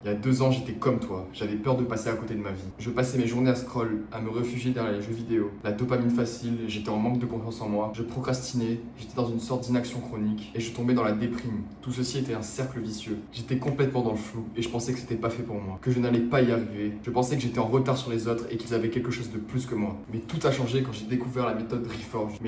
Il y a 2 ans, j'étais comme toi. J'avais peur de passer à côté de ma vie. Je passais mes journées à scroll, à me réfugier derrière les jeux vidéo. La dopamine facile, j'étais en manque de confiance en moi. Je procrastinais, j'étais dans une sorte d'inaction chronique et je tombais dans la déprime. Tout ceci était un cercle vicieux. J'étais complètement dans le flou et je pensais que c'était pas fait pour moi, que je n'allais pas y arriver. Je pensais que j'étais en retard sur les autres et qu'ils avaient quelque chose de plus que moi. Mais tout a changé quand j'ai découvert la méthode Reforge.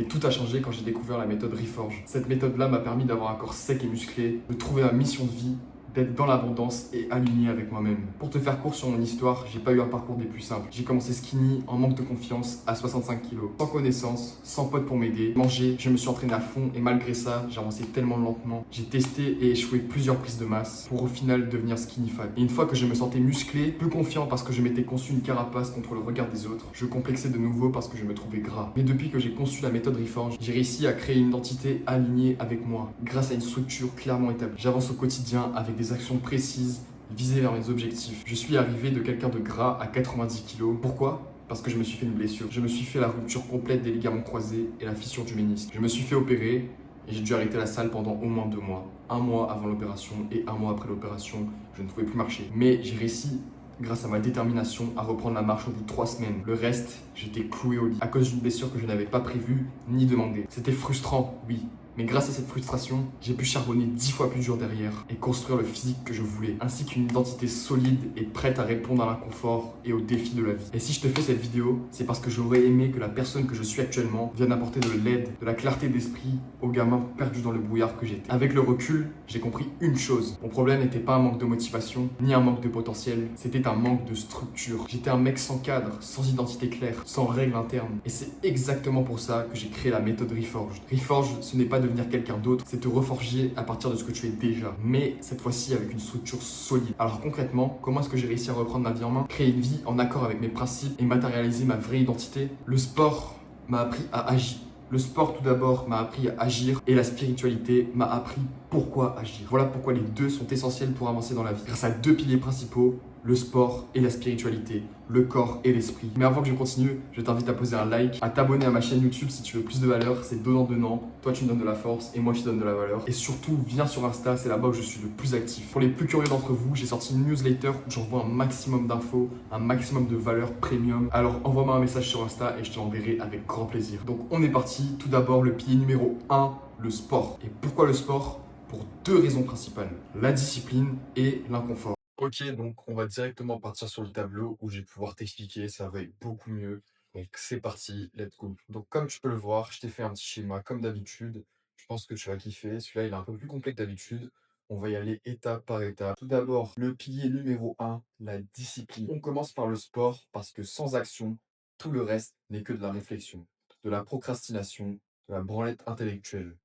Cette méthode-là m'a permis d'avoir un corps sec et musclé, de trouver ma mission de vie, d'être dans l'abondance et aligné avec moi-même. Pour te faire court sur mon histoire, j'ai pas eu un parcours des plus simples. J'ai commencé skinny, en manque de confiance, à 65 kilos, sans connaissance, sans potes pour m'aider. Manger, je me suis entraîné à fond et malgré ça, j'avançais tellement lentement. J'ai testé et échoué plusieurs prises de masse pour au final devenir skinny fat. Et une fois que je me sentais musclé, plus confiant parce que je m'étais conçu une carapace contre le regard des autres, je complexais de nouveau parce que je me trouvais gras. Mais depuis que j'ai conçu la méthode Reforge, j'ai réussi à créer une identité alignée avec moi, grâce à une structure clairement établie. J'avance au quotidien avec des actions précises, visées vers mes objectifs. Je suis arrivé de quelqu'un de gras à 90 kilos. Pourquoi? Parce que je me suis fait une blessure. Je me suis fait la rupture complète des ligaments croisés et la fissure du ménisque. Je me suis fait opérer et j'ai dû arrêter la salle pendant au moins 2 mois. Un mois avant l'opération et un mois après l'opération, je ne pouvais plus marcher. Mais j'ai réussi, grâce à ma détermination, à reprendre la marche au bout de 3 semaines. Le reste, j'étais cloué au lit à cause d'une blessure que je n'avais pas prévue ni demandée. C'était frustrant, oui. Mais grâce à cette frustration, j'ai pu charbonner 10 fois plus dur derrière et construire le physique que je voulais, ainsi qu'une identité solide et prête à répondre à l'inconfort et aux défis de la vie. Et si je te fais cette vidéo, c'est parce que j'aurais aimé que la personne que je suis actuellement vienne apporter de l'aide, de la clarté d'esprit au gamin perdu dans le brouillard que j'étais. Avec le recul, j'ai compris une chose. Mon problème n'était pas un manque de motivation, ni un manque de potentiel, c'était un manque de structure. J'étais un mec sans cadre, sans identité claire, sans règles internes. Et c'est exactement pour ça que j'ai créé la méthode Reforged. Reforged, ce n'est pas devenir quelqu'un d'autre, c'est te reforger à partir de ce que tu es déjà. Mais cette fois-ci avec une structure solide. Alors concrètement, comment est-ce que j'ai réussi à reprendre ma vie en main, créer une vie en accord avec mes principes et matérialiser ma vraie identité? Le sport m'a appris à agir. Le sport tout d'abord m'a appris à agir et la spiritualité m'a appris pourquoi agir. Voilà pourquoi les deux sont essentiels pour avancer dans la vie. Grâce à deux piliers principaux, le sport et la spiritualité, le corps et l'esprit. Mais avant que je continue, je t'invite à poser un like, à t'abonner à ma chaîne YouTube si tu veux plus de valeur. C'est donnant-donnant. Toi, tu me donnes de la force et moi, je te donne de la valeur. Et surtout, viens sur Insta, c'est là-bas où je suis le plus actif. Pour les plus curieux d'entre vous, j'ai sorti une newsletter où j'envoie un maximum d'infos, un maximum de valeur premium. Alors, envoie-moi un message sur Insta et je te l'enverrai avec grand plaisir. Donc, on est parti. Tout d'abord, le pilier numéro 1, le sport. Et pourquoi le sport? Pour deux raisons principales, la discipline et l'inconfort. Ok, donc on va directement partir sur le tableau où je vais pouvoir t'expliquer, ça va être beaucoup mieux. Donc c'est parti, let's go. Donc comme tu peux le voir, je t'ai fait un petit schéma comme d'habitude. Je pense que tu vas kiffer. Celui-là, il est un peu plus complet que d'habitude. On va y aller étape par étape. Tout d'abord, le pilier numéro 1, la discipline. On commence par le sport parce que sans action, tout le reste n'est que de la réflexion, de la procrastination, de la branlette intellectuelle.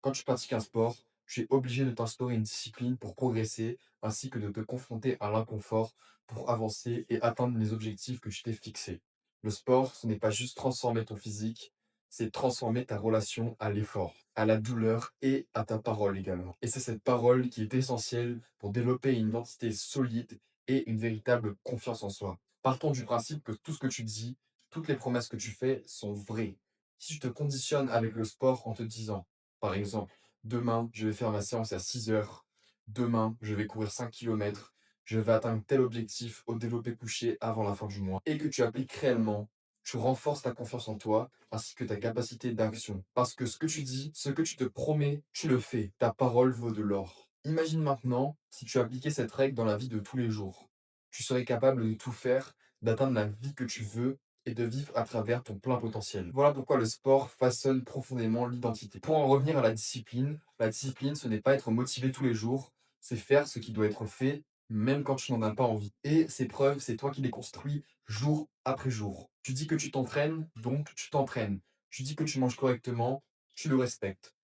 Quand tu pratiques un sport, tu es obligé de t'instaurer une discipline pour progresser, ainsi que de te confronter à l'inconfort pour avancer et atteindre les objectifs que tu t'es fixés. Le sport, ce n'est pas juste transformer ton physique, c'est transformer ta relation à l'effort, à la douleur et à ta parole également. Et c'est cette parole qui est essentielle pour développer une identité solide et une véritable confiance en soi. Partons du principe que tout ce que tu dis, toutes les promesses que tu fais sont vraies. Si tu te conditionnes avec le sport en te disant, par exemple, demain, je vais faire ma séance à 6 heures. Demain, je vais courir 5 kilomètres. Je vais atteindre tel objectif au développé couché avant la fin du mois. Et que tu appliques réellement, tu renforces ta confiance en toi ainsi que ta capacité d'action. Parce que ce que tu dis, ce que tu te promets, tu le fais. Ta parole vaut de l'or. Imagine maintenant si tu appliquais cette règle dans la vie de tous les jours. Tu serais capable de tout faire, d'atteindre la vie que tu veux et de vivre à travers ton plein potentiel. Voilà pourquoi le sport façonne profondément l'identité. Pour en revenir à la discipline, ce n'est pas être motivé tous les jours, c'est faire ce qui doit être fait, même quand tu n'en as pas envie. Et ces preuves, c'est toi qui les construis jour après jour. Tu dis que tu t'entraînes, donc tu t'entraînes. Tu dis que tu manges correctement, tu le respectes.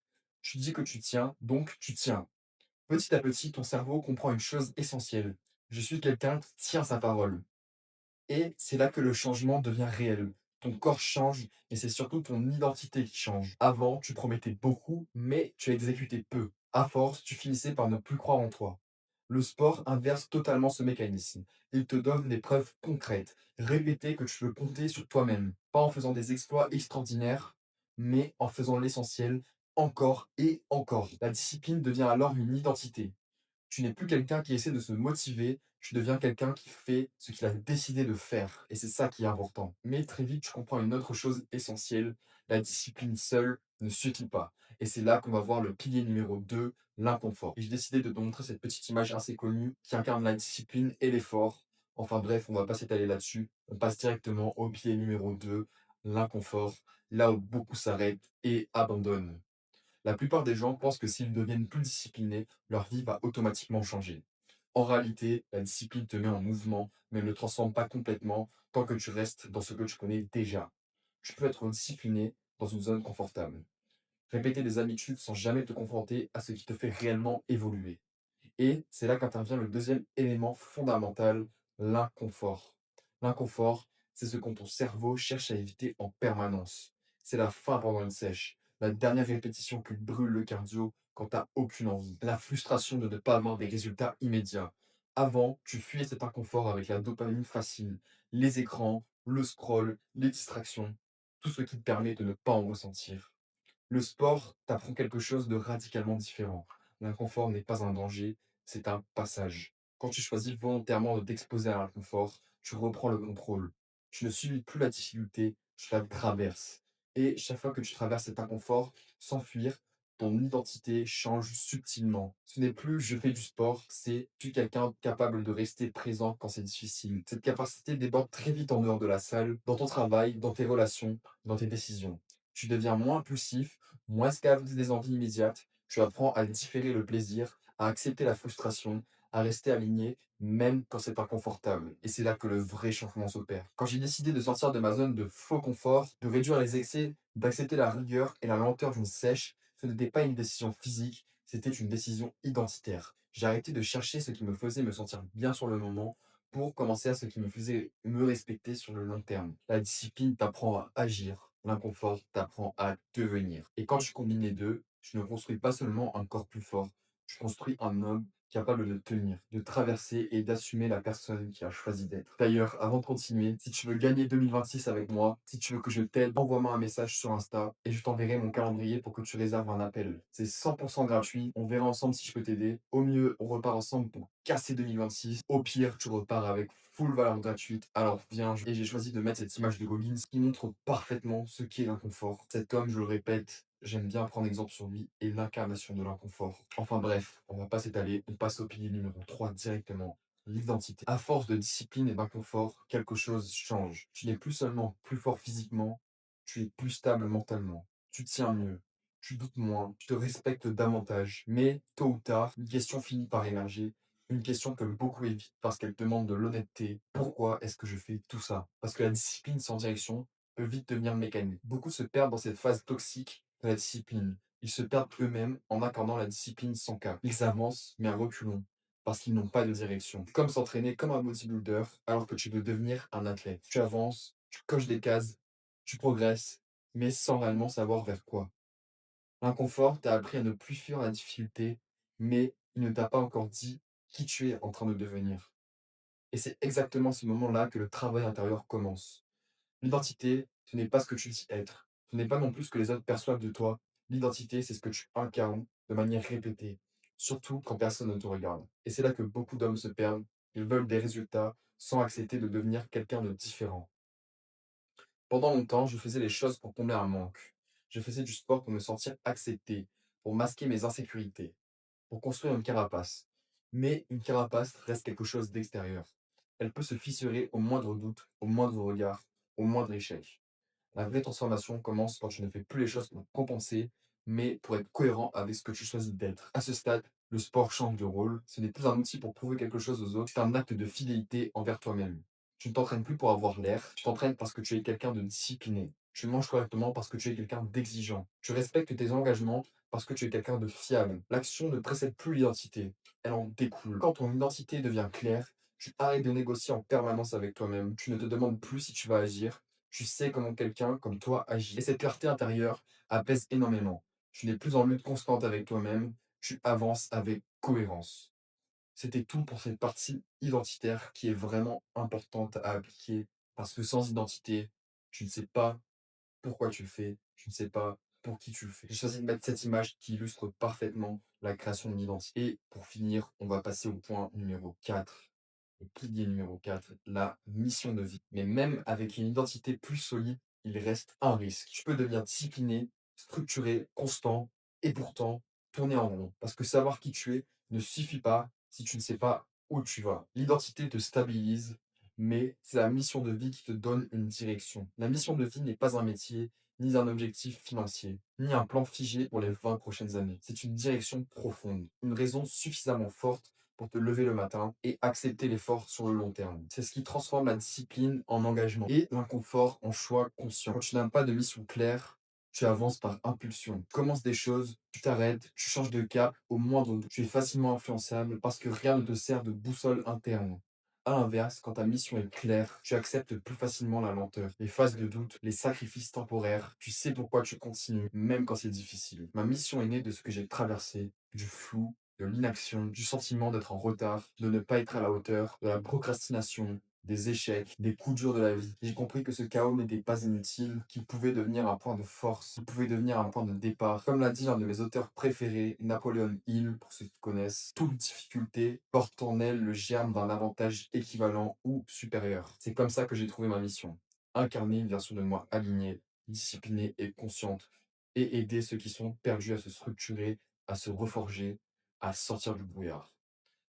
Tu dis que tu tiens, donc tu tiens. Petit à petit, ton cerveau comprend une chose essentielle. Je suis quelqu'un qui tient sa parole. Et c'est là que le changement devient réel. Ton corps change et c'est surtout ton identité qui change. Avant, tu promettais beaucoup, mais tu exécutais peu. À force, tu finissais par ne plus croire en toi. Le sport inverse totalement ce mécanisme. Il te donne des preuves concrètes. Répéter que tu peux compter sur toi-même. Pas en faisant des exploits extraordinaires, mais en faisant l'essentiel encore et encore. La discipline devient alors une identité. Tu n'es plus quelqu'un qui essaie de se motiver, Tu deviens quelqu'un qui fait ce qu'il a décidé de faire et c'est ça qui est important. Mais très vite, tu comprends une autre chose essentielle, la discipline seule ne suffit pas. Et c'est là qu'on va voir le pilier numéro 2, l'inconfort. Et j'ai décidé de te montrer cette petite image assez connue qui incarne la discipline et l'effort. Enfin bref, on va pas s'étaler là-dessus. On passe directement au pilier numéro 2, l'inconfort, là où beaucoup s'arrêtent et abandonnent. La plupart des gens pensent que s'ils deviennent plus disciplinés, leur vie va automatiquement changer. En réalité, la discipline te met en mouvement, mais ne transforme pas complètement tant que tu restes dans ce que tu connais déjà. Tu peux être discipliné dans une zone confortable. Répéter des habitudes sans jamais te confronter à ce qui te fait réellement évoluer. Et c'est là qu'intervient le deuxième élément fondamental, l'inconfort. L'inconfort, c'est ce que ton cerveau cherche à éviter en permanence. C'est la faim pendant une sèche, la dernière répétition qui brûle le cardio quand t'as aucune envie, la frustration de ne pas avoir des résultats immédiats. Avant, tu fuyais cet inconfort avec la dopamine facile, les écrans, le scroll, les distractions, tout ce qui te permet de ne pas en ressentir. Le sport t'apprend quelque chose de radicalement différent. L'inconfort n'est pas un danger, c'est un passage. Quand tu choisis volontairement de t'exposer à l'inconfort, tu reprends le contrôle. Tu ne subis plus la difficulté, tu la traverses. Et chaque fois que tu traverses cet inconfort, sans fuir, ton identité change subtilement. Ce n'est plus je fais du sport, c'est tu es quelqu'un capable de rester présent quand c'est difficile. Cette capacité déborde très vite en dehors de la salle, dans ton travail, dans tes relations, dans tes décisions. Tu deviens moins impulsif, moins esclave des envies immédiates. Tu apprends à différer le plaisir, à accepter la frustration, à rester aligné, même quand c'est inconfortable. Et c'est là que le vrai changement s'opère. Quand j'ai décidé de sortir de ma zone de faux confort, de réduire les excès, d'accepter la rigueur et la lenteur d'une sèche, ce n'était pas une décision physique, c'était une décision identitaire. J'ai arrêté de chercher ce qui me faisait me sentir bien sur le moment pour commencer à ce qui me faisait me respecter sur le long terme. La discipline t'apprend à agir, l'inconfort t'apprend à devenir. Et quand tu combines les deux, tu ne construis pas seulement un corps plus fort, tu construis un homme capable de tenir, de traverser et d'assumer la personne qui a choisi d'être. D'ailleurs, avant de continuer, si tu veux gagner 2026 avec moi, si tu veux que je t'aide, envoie-moi un message sur Insta et je t'enverrai mon calendrier pour que tu réserves un appel. C'est 100% gratuit, on verra ensemble si je peux t'aider. Au mieux, on repart ensemble pour casser 2026. Au pire, tu repars avec full valeur gratuite. Alors viens, et j'ai choisi de mettre cette image de Goggins qui montre parfaitement ce qu'est l'inconfort. Cet homme, je le répète, j'aime bien prendre exemple sur lui et l'incarnation de l'inconfort. Enfin bref, on va pas s'étaler, on passe au pilier numéro 3 directement. L'identité. À force de discipline et d'inconfort, quelque chose change. Tu n'es plus seulement plus fort physiquement, tu es plus stable mentalement. Tu tiens mieux, tu doutes moins, tu te respectes davantage. Mais tôt ou tard, une question finit par émerger. Une question que beaucoup évitent parce qu'elle demande de l'honnêteté. Pourquoi est-ce que je fais tout ça? Parce que la discipline sans direction peut vite devenir mécanique. Beaucoup se perdent dans cette phase toxique de la discipline. Ils se perdent eux-mêmes en accordant la discipline sans cap. Ils avancent, mais à reculons, parce qu'ils n'ont pas de direction. C'est comme s'entraîner comme un bodybuilder alors que tu veux devenir un athlète. Tu avances, tu coches des cases, tu progresses, mais sans réellement savoir vers quoi. L'inconfort t'a appris à ne plus fuir la difficulté, mais il ne t'a pas encore dit qui tu es en train de devenir. Et c'est exactement à ce moment-là que le travail intérieur commence. L'identité, ce n'est pas ce que tu dis être. Ce n'est pas non plus ce que les autres perçoivent de toi. L'identité, c'est ce que tu incarnes de manière répétée, surtout quand personne ne te regarde. Et c'est là que beaucoup d'hommes se perdent. Ils veulent des résultats sans accepter de devenir quelqu'un de différent. Pendant longtemps, je faisais les choses pour combler un manque. Je faisais du sport pour me sentir accepté, pour masquer mes insécurités, pour construire une carapace. Mais une carapace reste quelque chose d'extérieur. Elle peut se fissurer au moindre doute, au moindre regard, au moindre échec. La vraie transformation commence quand tu ne fais plus les choses pour compenser, mais pour être cohérent avec ce que tu choisis d'être. À ce stade, le sport change de rôle. Ce n'est plus un outil pour prouver quelque chose aux autres, c'est un acte de fidélité envers toi-même. Tu ne t'entraînes plus pour avoir l'air, tu t'entraînes parce que tu es quelqu'un de discipliné. Tu manges correctement parce que tu es quelqu'un d'exigeant. Tu respectes tes engagements parce que tu es quelqu'un de fiable. L'action ne précède plus l'identité, elle en découle. Quand ton identité devient claire, tu arrêtes de négocier en permanence avec toi-même. Tu ne te demandes plus si tu vas agir, tu sais comment quelqu'un comme toi agit. Et cette clarté intérieure apaise énormément. Tu n'es plus en lutte constante avec toi-même, tu avances avec cohérence. C'était tout pour cette partie identitaire qui est vraiment importante à appliquer parce que sans identité, tu ne sais pas pourquoi tu le fais, tu ne sais pas pour qui tu le fais. J'ai choisi de mettre cette image qui illustre parfaitement la création d'une identité. Et pour finir, on va passer au point numéro 4. Et pilier numéro 4, la mission de vie. Mais même avec une identité plus solide, il reste un risque. Tu peux devenir discipliné, structuré, constant, et pourtant tourner en rond. Parce que savoir qui tu es ne suffit pas si tu ne sais pas où tu vas. L'identité te stabilise, mais c'est la mission de vie qui te donne une direction. La mission de vie n'est pas un métier, ni un objectif financier, ni un plan figé pour les 20 prochaines années. C'est une direction profonde, une raison suffisamment forte pour te lever le matin et accepter l'effort sur le long terme. C'est ce qui transforme la discipline en engagement et l'inconfort en choix conscient. Quand tu n'as pas de mission claire, tu avances par impulsion. Tu commences des choses, tu t'arrêtes, tu changes de cap au moindre doute. Tu es facilement influençable parce que rien ne te sert de boussole interne. À l'inverse, quand ta mission est claire, tu acceptes plus facilement la lenteur, les phases de doute, les sacrifices temporaires. Tu sais pourquoi tu continues, même quand c'est difficile. Ma mission est née de ce que j'ai traversé, du flou, de l'inaction, du sentiment d'être en retard, de ne pas être à la hauteur, de la procrastination, des échecs, des coups durs de la vie. J'ai compris que ce chaos n'était pas inutile, qu'il pouvait devenir un point de force, qu'il pouvait devenir un point de départ. Comme l'a dit l'un de mes auteurs préférés, Napoléon Hill, pour ceux qui connaissent, toute difficulté porte en elle le germe d'un avantage équivalent ou supérieur. C'est comme ça que j'ai trouvé ma mission. Incarner une version de moi alignée, disciplinée et consciente, et aider ceux qui sont perdus à se structurer, à se reforger, à sortir du brouillard.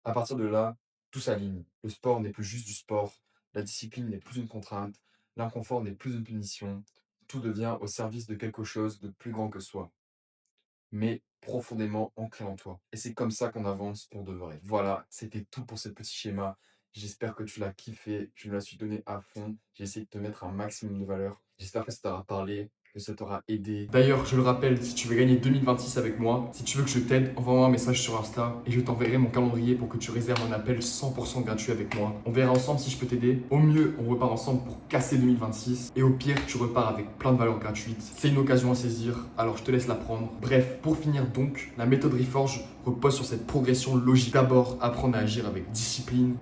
À partir de là, tout s'aligne. Le sport n'est plus juste du sport, la discipline n'est plus une contrainte, l'inconfort n'est plus une punition. Tout devient au service de quelque chose de plus grand que soi, mais profondément ancré en toi. Et c'est comme ça qu'on avance pour de vrai. Voilà, c'était tout pour ce petit schéma. J'espère que tu l'as kiffé, je me la suis donné à fond. J'ai essayé de te mettre un maximum de valeur. J'espère que ça t'aura parlé, que ça t'aura aidé. D'ailleurs, je le rappelle, si tu veux gagner 2026 avec moi, si tu veux que je t'aide, envoie-moi un message sur Insta et je t'enverrai mon calendrier pour que tu réserves un appel 100% gratuit avec moi. On verra ensemble si je peux t'aider. Au mieux, on repart ensemble pour casser 2026 et au pire, tu repars avec plein de valeurs gratuites. C'est une occasion à saisir, alors je te laisse la prendre. Bref, pour finir donc, la méthode Reforge repose sur cette progression logique. D'abord, apprendre à agir avec discipline.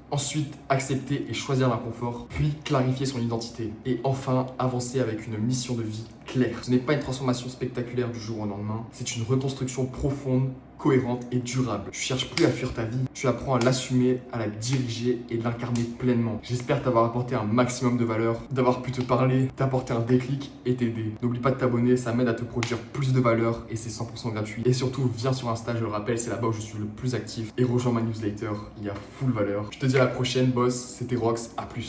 Ensuite, accepter et choisir l'inconfort. Puis, clarifier son identité. Et enfin, avancer avec une mission de vie claire. Ce n'est pas une transformation spectaculaire du jour au lendemain. C'est une reconstruction profonde, cohérente et durable. Tu cherches plus à fuir ta vie, tu apprends à l'assumer, à la diriger et l'incarner pleinement. J'espère t'avoir apporté un maximum de valeur, d'avoir pu te parler, t'apporter un déclic et t'aider. N'oublie pas de t'abonner, ça m'aide à te produire plus de valeur et c'est 100% gratuit. Et surtout, viens sur Insta, je le rappelle, c'est là-bas où je suis le plus actif et rejoins ma newsletter, il y a full valeur. Je te dis à la prochaine, boss, c'était Rox, à plus.